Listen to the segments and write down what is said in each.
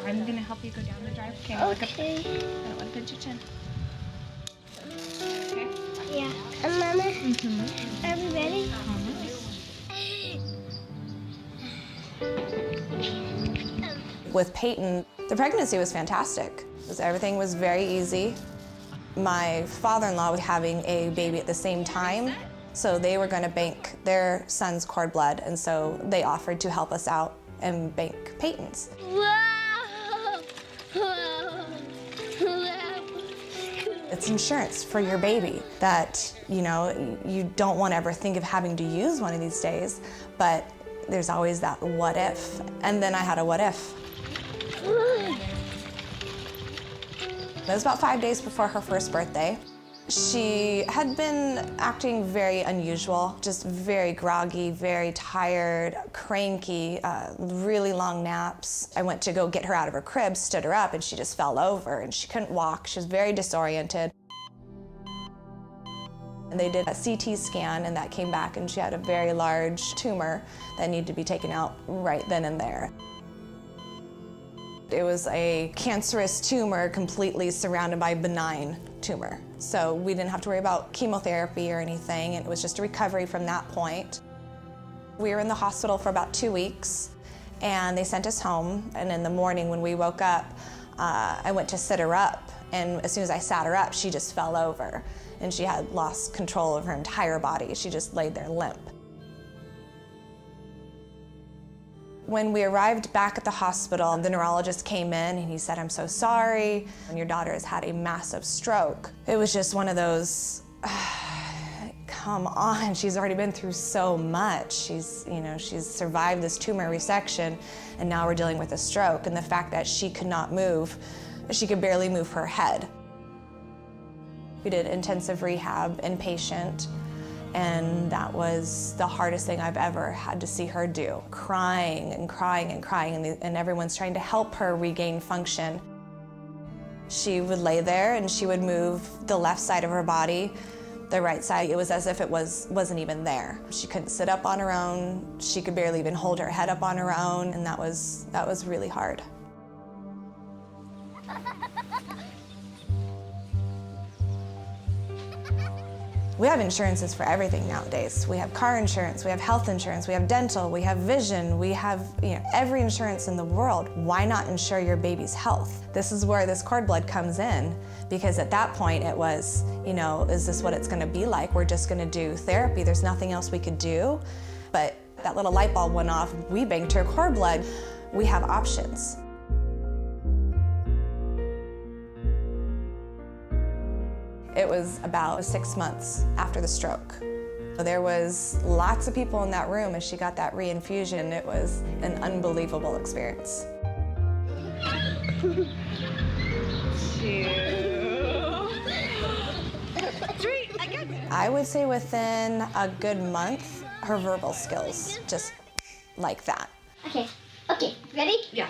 I'm gonna help you go down the drive. Okay. Okay. I don't want to pinch your chin. Okay. Yeah. And Mama, are we ready? With Peyton, the pregnancy was fantastic. Everything was very easy. My father-in-law was having a baby at the same time, so they were going to bank their son's cord blood, and so they offered to help us out and bank Peyton's. Wow! Wow! Wow! It's insurance for your baby that, you know, you don't want to ever think of having to use one of these days, but there's always that what if. And then I had a what if. It was about 5 days before her first birthday. She had been acting very unusual, just very groggy, very tired, cranky, really long naps. I went to go get her out of her crib, stood her up, and she just fell over, and she couldn't walk. She was very disoriented. And they did a CT scan, and that came back, and she had a very large tumor that needed to be taken out right then and there. It was a cancerous tumor completely surrounded by a benign tumor. So we didn't have to worry about chemotherapy or anything, and it was just a recovery from that point. We were in the hospital for about 2 weeks, and they sent us home. And in the morning when we woke up, I went to sit her up, and as soon as I sat her up, she just fell over, and she had lost control of her entire body. She just laid there limp. When we arrived back at the hospital, the neurologist came in and he said, "I'm so sorry, your daughter has had a massive stroke." It was just one of those, come on, she's already been through so much. She's survived this tumor resection, and now we're dealing with a stroke. And the fact that she could not move, she could barely move her head. We did intensive rehab, inpatient. And that was the hardest thing I've ever had to see her do. Crying and crying and crying, and everyone's trying to help her regain function. She would lay there and she would move the left side of her body, the right side. It was as if it wasn't even there. She couldn't sit up on her own. She could barely even hold her head up on her own, and that was really hard. We have insurances for everything nowadays. We have car insurance, we have health insurance, we have dental, we have vision, we have every insurance in the world. Why not insure your baby's health? This is where this cord blood comes in, because at that point it was, is this what it's gonna be like? We're just gonna do therapy, there's nothing else we could do. But that little light bulb went off, we banked her cord blood. We have options. It was about 6 months after the stroke. There was lots of people in that room as she got that reinfusion. It was an unbelievable experience. 2, 3, I got it. I would say within a good month, her verbal skills, just like that. Okay, ready? Yeah.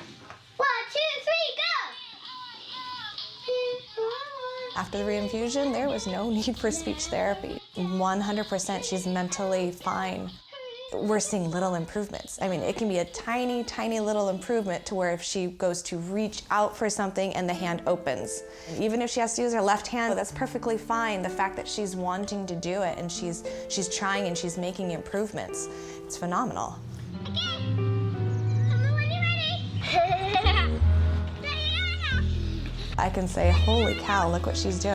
1, 2, 3, go! After the reinfusion, there was no need for speech therapy. 100% she's mentally fine. We're seeing little improvements. I mean, it can be a tiny, tiny little improvement to where if she goes to reach out for something and the hand opens. Even if she has to use her left hand, that's perfectly fine. The fact that she's wanting to do it and she's trying and she's making improvements, it's phenomenal. Okay. Mama, when you ready? I can say, holy cow, look what she's doing.